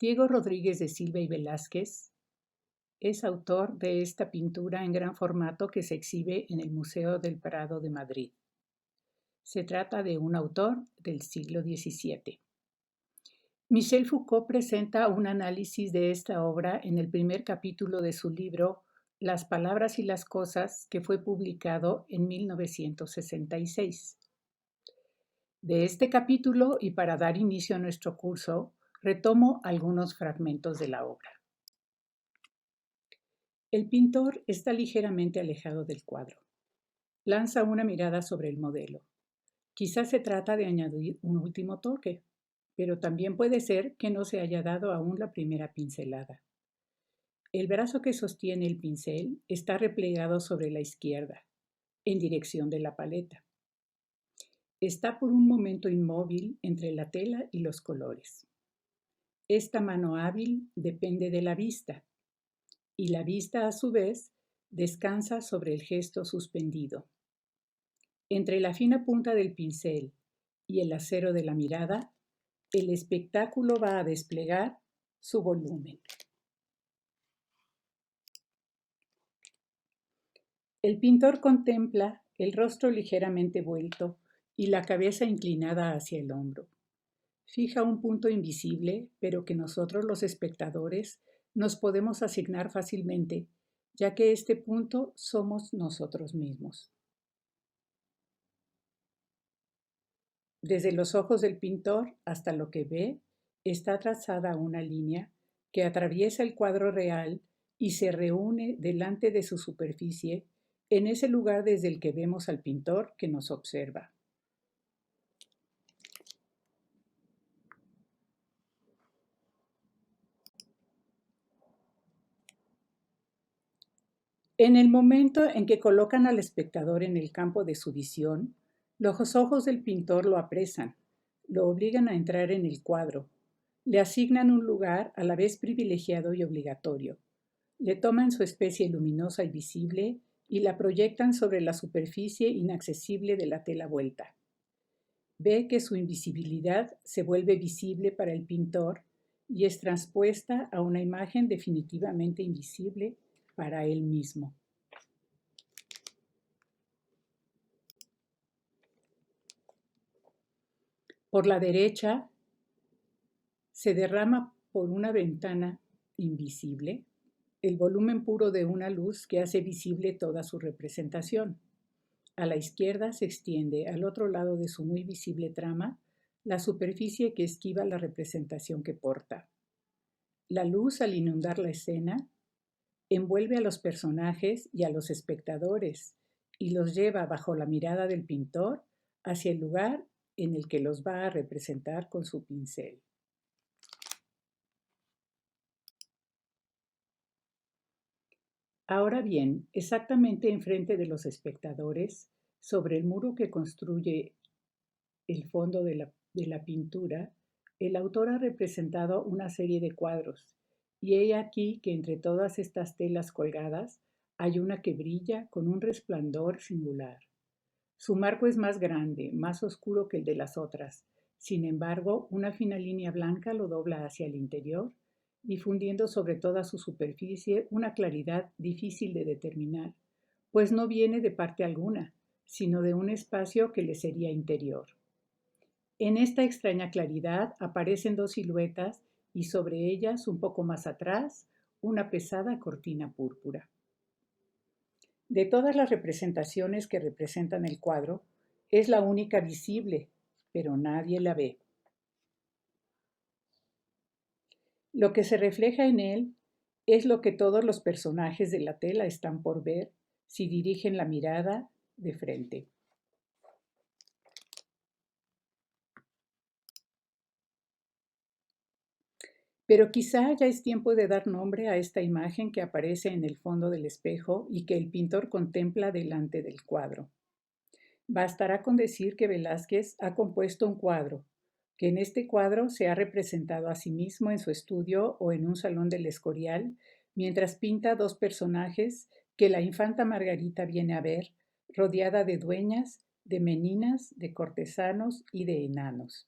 Diego Rodríguez de Silva y Velázquez es autor de esta pintura en gran formato que se exhibe en el Museo del Prado de Madrid. Se trata de un autor del siglo XVII. Michel Foucault presenta un análisis de esta obra en el primer capítulo de su libro Las palabras y las cosas, que fue publicado en 1966. De este capítulo, y para dar inicio a nuestro curso, retomo algunos fragmentos de la obra. El pintor está ligeramente alejado del cuadro. Lanza una mirada sobre el modelo. Quizás se trata de añadir un último toque, pero también puede ser que no se haya dado aún la primera pincelada. El brazo que sostiene el pincel está replegado sobre la izquierda, en dirección de la paleta. Está por un momento inmóvil entre la tela y los colores. Esta mano hábil depende de la vista, y la vista, a su vez, descansa sobre el gesto suspendido. Entre la fina punta del pincel y el acero de la mirada, el espectáculo va a desplegar su volumen. El pintor contempla el rostro ligeramente vuelto y la cabeza inclinada hacia el hombro. Fija un punto invisible, pero que nosotros los espectadores nos podemos asignar fácilmente, ya que este punto somos nosotros mismos. Desde los ojos del pintor hasta lo que ve, está trazada una línea que atraviesa el cuadro real y se reúne delante de su superficie en ese lugar desde el que vemos al pintor que nos observa. En el momento en que colocan al espectador en el campo de su visión, los ojos del pintor lo apresan, lo obligan a entrar en el cuadro, le asignan un lugar a la vez privilegiado y obligatorio, le toman su especie luminosa y visible y la proyectan sobre la superficie inaccesible de la tela vuelta. Ve que su invisibilidad se vuelve visible para el pintor y es transpuesta a una imagen definitivamente invisible para él mismo. Por la derecha se derrama por una ventana invisible el volumen puro de una luz que hace visible toda su representación. A la izquierda se extiende, al otro lado de su muy visible trama, la superficie que esquiva la representación que porta. La luz, al inundar la escena, envuelve a los personajes y a los espectadores y los lleva bajo la mirada del pintor hacia el lugar en el que los va a representar con su pincel. Ahora bien, exactamente enfrente de los espectadores, sobre el muro que construye el fondo de la pintura, el autor ha representado una serie de cuadros, y he aquí que entre todas estas telas colgadas hay una que brilla con un resplandor singular. Su marco es más grande, más oscuro que el de las otras. Sin embargo, una fina línea blanca lo dobla hacia el interior, difundiendo sobre toda su superficie una claridad difícil de determinar, pues no viene de parte alguna, sino de un espacio que le sería interior. En esta extraña claridad aparecen dos siluetas y sobre ellas, un poco más atrás, una pesada cortina púrpura. De todas las representaciones que representan el cuadro, es la única visible, pero nadie la ve. Lo que se refleja en él es lo que todos los personajes de la tela están por ver si dirigen la mirada de frente. Pero quizá ya es tiempo de dar nombre a esta imagen que aparece en el fondo del espejo y que el pintor contempla delante del cuadro. Bastará con decir que Velázquez ha compuesto un cuadro, que en este cuadro se ha representado a sí mismo en su estudio o en un salón del Escorial, mientras pinta dos personajes que la infanta Margarita viene a ver, rodeada de dueñas, de meninas, de cortesanos y de enanos.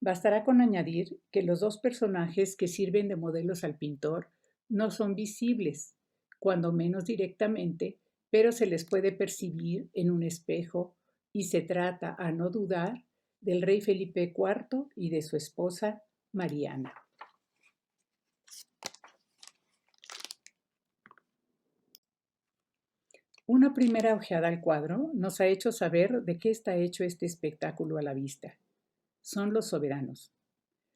Bastará con añadir que los dos personajes que sirven de modelos al pintor no son visibles, cuando menos directamente, pero se les puede percibir en un espejo y se trata, a no dudar, del rey Felipe IV y de su esposa Mariana. Una primera ojeada al cuadro nos ha hecho saber de qué está hecho este espectáculo a la vista. Son los soberanos.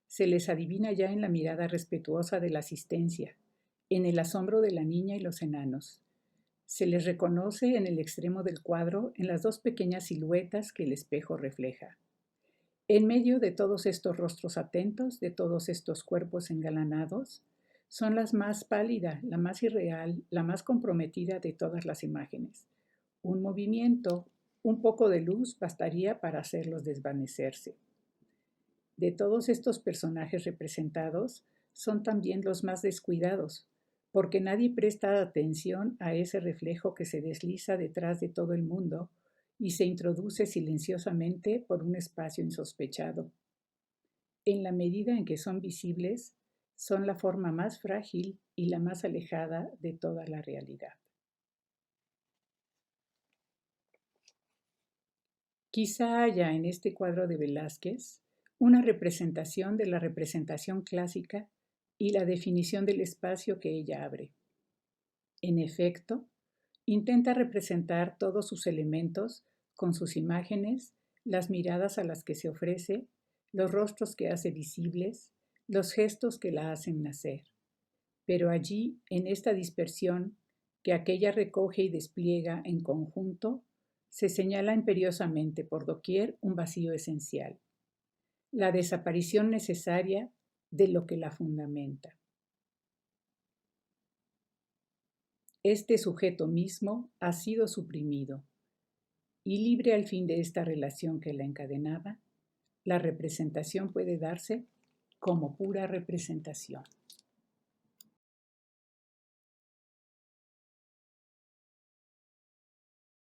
Se les adivina ya en la mirada respetuosa de la asistencia, en el asombro de la niña y los enanos. Se les reconoce en el extremo del cuadro en las dos pequeñas siluetas que el espejo refleja. En medio de todos estos rostros atentos, de todos estos cuerpos engalanados, son las más pálida, la más irreal, la más comprometida de todas las imágenes. Un movimiento, un poco de luz bastaría para hacerlos desvanecerse. De todos estos personajes representados, son también los más descuidados, porque nadie presta atención a ese reflejo que se desliza detrás de todo el mundo y se introduce silenciosamente por un espacio insospechado. En la medida en que son visibles, son la forma más frágil y la más alejada de toda la realidad. Quizá haya en este cuadro de Velázquez una representación de la representación clásica y la definición del espacio que ella abre. En efecto, intenta representar todos sus elementos con sus imágenes, las miradas a las que se ofrece, los rostros que hace visibles, los gestos que la hacen nacer. Pero allí, en esta dispersión que aquella recoge y despliega en conjunto, se señala imperiosamente por doquier un vacío esencial, la desaparición necesaria de lo que la fundamenta. Este sujeto mismo ha sido suprimido, y libre al fin de esta relación que la encadenaba, la representación puede darse como pura representación.